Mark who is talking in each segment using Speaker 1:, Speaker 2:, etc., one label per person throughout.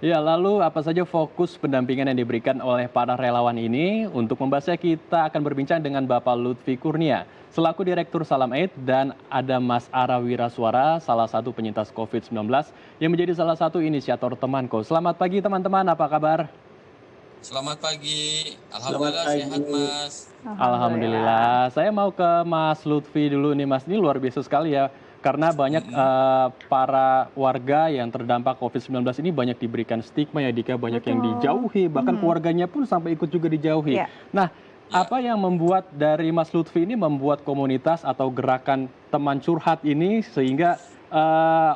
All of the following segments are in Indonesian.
Speaker 1: Ya, lalu apa saja fokus pendampingan yang diberikan oleh para relawan ini? Untuk membahasnya kita akan berbincang dengan Bapak Lutfi Kurnia, selaku Direktur Salam Aid, dan ada Mas Ara Wiraswara, salah satu penyintas COVID-19 yang menjadi salah satu inisiator Temanko. Selamat pagi teman-teman, apa kabar?
Speaker 2: Selamat pagi,
Speaker 3: Selamat
Speaker 2: alhamdulillah sehat
Speaker 3: pagi.
Speaker 2: Mas.
Speaker 4: Alhamdulillah.
Speaker 1: Alhamdulillah. Saya mau ke Mas Lutfi dulu nih, Mas. Ini luar biasa sekali ya. Karena banyak
Speaker 2: Mm-mm.
Speaker 1: para warga yang terdampak COVID-19 ini banyak diberikan stigma ya, Dika. Banyak yang
Speaker 4: Betul.
Speaker 1: dijauhi, bahkan keluarganya pun sampai ikut juga dijauhi.
Speaker 4: Ya,
Speaker 1: Nah,
Speaker 2: Ya,
Speaker 1: apa yang membuat dari Mas Lutfi ini membuat komunitas atau gerakan teman curhat ini sehingga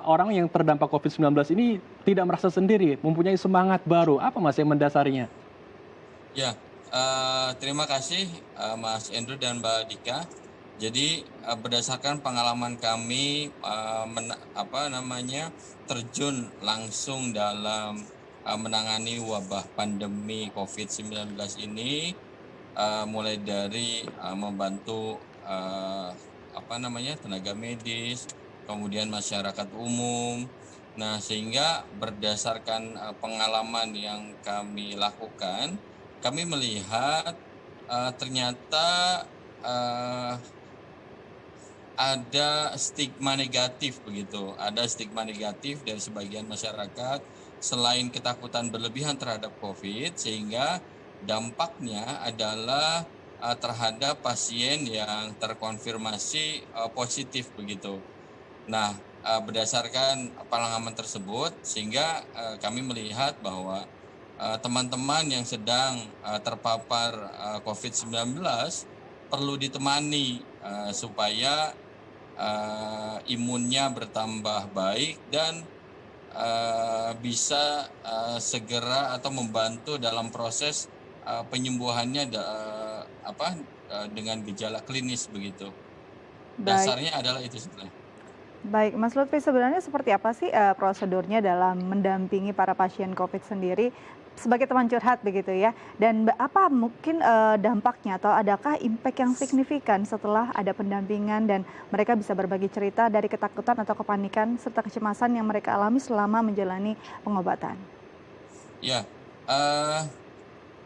Speaker 1: orang yang terdampak COVID-19 ini tidak merasa sendiri, mempunyai semangat baru. Apa Mas yang mendasarinya?
Speaker 2: ya. Terima kasih Mas Andrew dan Mbak Dika. Jadi berdasarkan pengalaman kami terjun langsung dalam menangani wabah pandemi COVID-19 ini, mulai dari membantu tenaga medis, kemudian masyarakat umum. Nah, sehingga berdasarkan pengalaman yang kami lakukan, kami melihat ternyata uh, ada stigma negatif begitu, ada stigma negatif dari sebagian masyarakat selain ketakutan berlebihan terhadap COVID, sehingga dampaknya adalah terhadap pasien yang terkonfirmasi positif begitu. Nah, berdasarkan pengalaman tersebut, sehingga kami melihat bahwa teman-teman yang sedang terpapar COVID-19 perlu ditemani supaya imunnya bertambah baik dan bisa segera atau membantu dalam proses penyembuhannya dengan gejala klinis begitu.
Speaker 4: baik.
Speaker 2: Dasarnya adalah itu sebenarnya.
Speaker 4: Baik, Mas Lutfi, sebenarnya seperti apa sih prosedurnya dalam mendampingi para pasien COVID sendiri sebagai teman curhat begitu ya? Dan apa mungkin dampaknya atau adakah impact yang signifikan setelah ada pendampingan dan mereka bisa berbagi cerita dari ketakutan atau kepanikan serta kecemasan yang mereka alami selama menjalani pengobatan?
Speaker 2: Ya,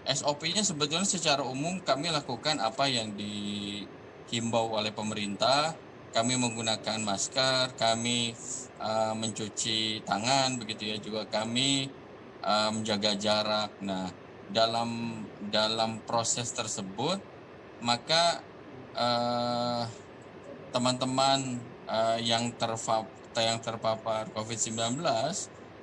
Speaker 2: SOP-nya sebetulnya secara umum kami lakukan apa yang dihimbau oleh pemerintah. Kami menggunakan masker, kami mencuci tangan, begitu ya. Juga kami menjaga jarak. Nah, dalam proses tersebut, maka teman-teman yang terpapar COVID-19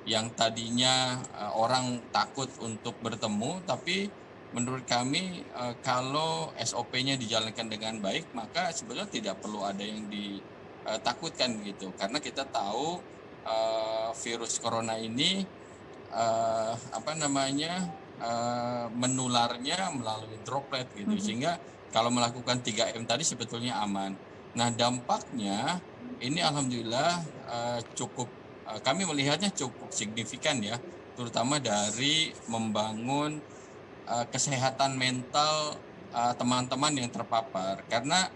Speaker 2: yang tadinya orang takut untuk bertemu, tapi menurut kami kalau SOP-nya dijalankan dengan baik, maka sebetulnya tidak perlu ada yang ditakutkan gitu, karena kita tahu virus corona ini menularnya melalui droplet gitu, sehingga kalau melakukan 3M tadi sebetulnya aman. Nah, dampaknya ini alhamdulillah kami melihatnya cukup signifikan ya, terutama dari membangun kesehatan mental teman-teman yang terpapar, karena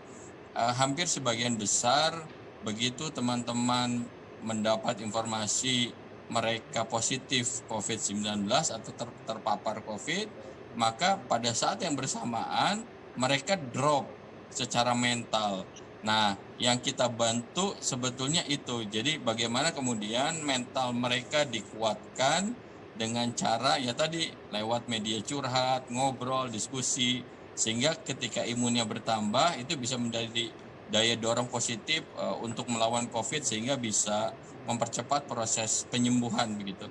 Speaker 2: hampir sebagian besar begitu teman-teman mendapat informasi mereka positif COVID-19 atau terpapar COVID, maka pada saat yang bersamaan mereka drop secara mental. Nah, yang kita bantu sebetulnya itu. Jadi bagaimana kemudian mental mereka dikuatkan dengan cara ya tadi lewat media curhat, ngobrol, diskusi, sehingga ketika imunnya bertambah itu bisa menjadi daya dorong positif untuk melawan COVID, sehingga bisa mempercepat proses penyembuhan begitu.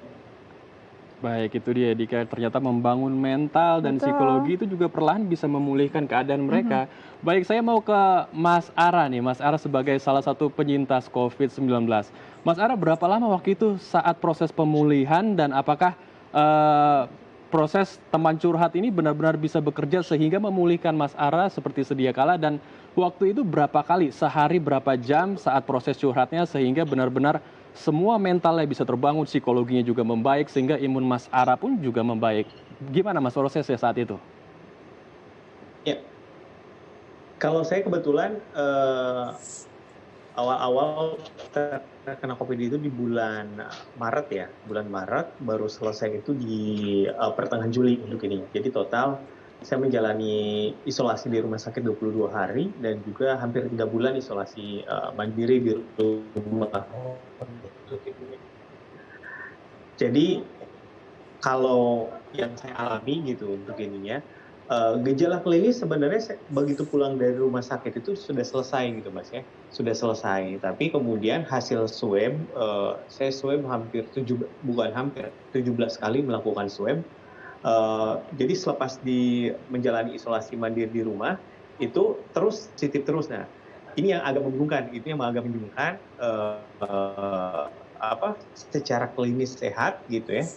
Speaker 1: Baik, itu dia Dika. Ternyata membangun mental dan
Speaker 4: Betul.
Speaker 1: psikologi itu juga perlahan bisa memulihkan keadaan mereka. Baik, saya mau ke Mas Ara nih. Mas Ara sebagai salah satu penyintas COVID-19. Mas Ara, berapa lama waktu itu saat proses pemulihan dan apakah eh, proses teman curhat ini benar-benar bisa bekerja sehingga memulihkan Mas Ara seperti sedia kala, dan waktu itu berapa kali, sehari berapa jam saat proses curhatnya sehingga benar-benar semua mentalnya bisa terbangun, psikologinya juga membaik, sehingga imun Mas Ara pun juga membaik. Gimana Mas prosesnya saat itu?
Speaker 3: Ya, kalau saya kebetulan awal-awal terkena COVID itu di bulan Maret ya, bulan Maret, baru selesai itu di pertengahan Juli untuk ini. Jadi total saya menjalani isolasi di rumah sakit 22 hari dan juga hampir 3 bulan isolasi mandiri di rumah. Jadi kalau yang saya alami gitu untuk ininya, gejala klinis sebenarnya begitu pulang dari rumah sakit itu sudah selesai gitu Mas ya, sudah selesai. Tapi kemudian hasil swab, saya swab bukan hampir, 17 kali melakukan swab. Jadi selepas menjalani isolasi mandiri di rumah, itu terus positif terus. Nah, ini yang agak membingungkan, secara klinis sehat gitu ya.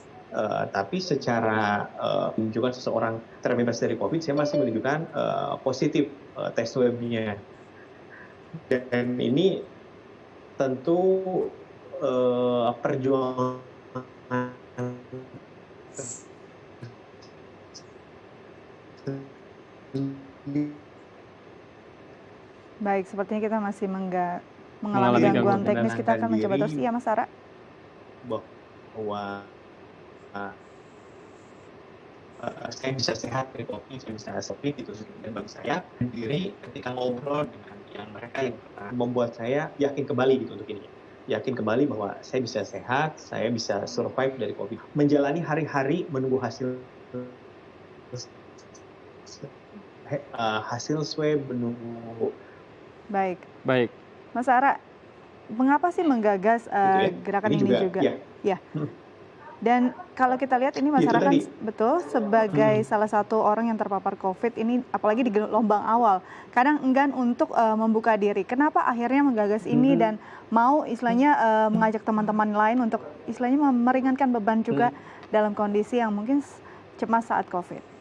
Speaker 3: Tapi secara menunjukkan seseorang terbebas dari COVID, saya masih menunjukkan positif tes swab-nya. Dan ini tentu perjuangan
Speaker 4: Baik, sepertinya kita masih mengalami
Speaker 1: Mengalami
Speaker 4: gangguan
Speaker 1: gangguan
Speaker 4: teknis. Kita akan mencoba terus. Iya, Mas Ara.
Speaker 3: bahwa saya bisa sehat dari COVID, saya bisa seperti itu. Dan bagi saya sendiri ketika ngobrol dengan yang mereka yang membuat saya yakin kembali gitu untuk ini. Yakin kembali bahwa saya bisa sehat, saya bisa survive dari COVID. Menjalani hari-hari menunggu hasil swab, menunggu.
Speaker 4: Baik.
Speaker 1: Baik.
Speaker 4: Mas Ara, mengapa sih menggagas gerakan ini juga? Ya. Dan kalau kita lihat ini Mas Ara kan betul sebagai salah satu orang yang terpapar COVID ini, apalagi di gelombang awal, kadang enggan untuk membuka diri. Kenapa akhirnya menggagas ini dan mau istilahnya mengajak teman-teman lain untuk istilahnya meringankan beban juga dalam kondisi yang mungkin cemas saat COVID?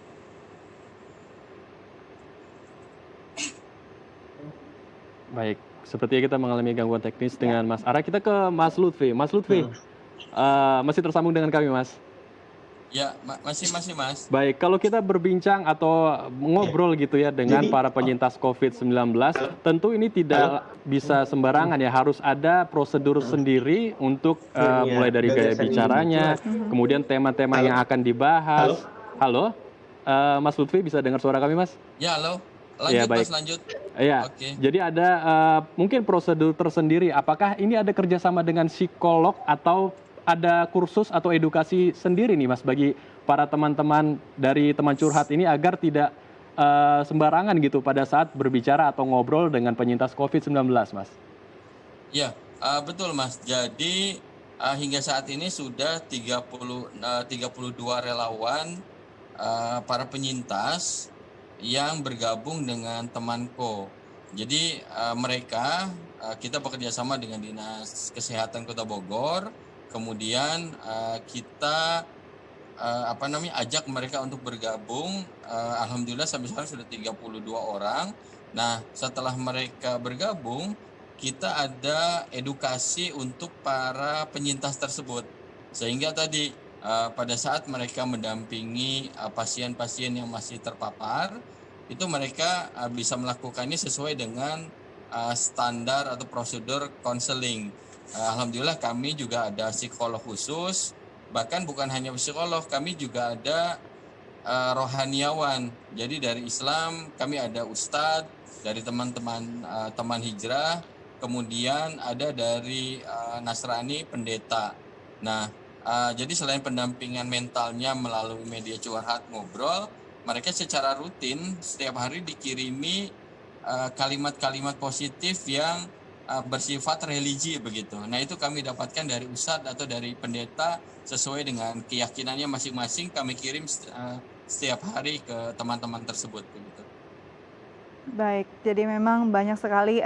Speaker 1: Baik, sepertinya kita mengalami gangguan teknis dengan Mas Ara. Kita ke Mas Lutfi. Mas Lutfi, masih tersambung dengan kami, Mas?
Speaker 2: Ya, masih Mas.
Speaker 1: Baik, kalau kita berbincang atau ngobrol gitu ya dengan para penyintas COVID-19, tentu ini tidak bisa sembarangan ya, harus ada prosedur sendiri untuk mulai dari gaya bicaranya, kemudian tema-tema yang akan dibahas. Halo, Mas Lutfi bisa dengar suara kami, Mas?
Speaker 2: Ya, halo. Lanjut,
Speaker 1: ya, baik.
Speaker 2: Mas, lanjut.
Speaker 1: Iya,
Speaker 2: Oke.
Speaker 1: Jadi ada mungkin prosedur tersendiri. Apakah ini ada kerjasama dengan psikolog atau ada kursus atau edukasi sendiri nih Mas bagi para teman-teman dari teman curhat ini agar tidak sembarangan gitu pada saat berbicara atau ngobrol dengan penyintas COVID-19, Mas?
Speaker 2: Ya, betul Mas. Jadi hingga saat ini sudah 32 relawan para penyintas yang bergabung dengan Temanko. Jadi mereka kita bekerja sama dengan Dinas Kesehatan Kota Bogor, kemudian kita ajak mereka untuk bergabung. Alhamdulillah sampai sekarang sudah 32 orang. Nah, setelah mereka bergabung, kita ada edukasi untuk para penyintas tersebut. Sehingga tadi pada saat mereka mendampingi pasien-pasien yang masih terpapar, itu mereka bisa melakukannya sesuai dengan standar atau prosedur konseling. Alhamdulillah kami juga ada psikolog khusus, bahkan bukan hanya psikolog, kami juga ada rohaniawan. Jadi dari Islam kami ada ustadz, dari teman-teman teman hijrah, kemudian ada dari Nasrani pendeta. Nah, jadi selain pendampingan mentalnya melalui media curhat ngobrol, mereka secara rutin setiap hari dikirimi kalimat-kalimat positif yang bersifat religi begitu. Nah, itu kami dapatkan dari ustadz atau dari pendeta sesuai dengan keyakinannya masing-masing, kami kirim setiap hari ke teman-teman tersebut begitu.
Speaker 4: Baik, jadi memang banyak sekali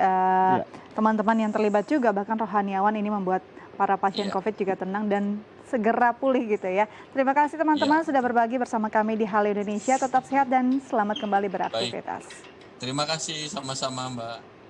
Speaker 4: teman-teman yang terlibat juga, bahkan rohaniawan ini membuat para pasien COVID juga tenang dan segera pulih gitu ya. Terima kasih teman-teman sudah berbagi bersama kami di Halo Indonesia. Tetap sehat dan selamat kembali beraktivitas.
Speaker 2: Baik. Terima kasih sama-sama Mbak.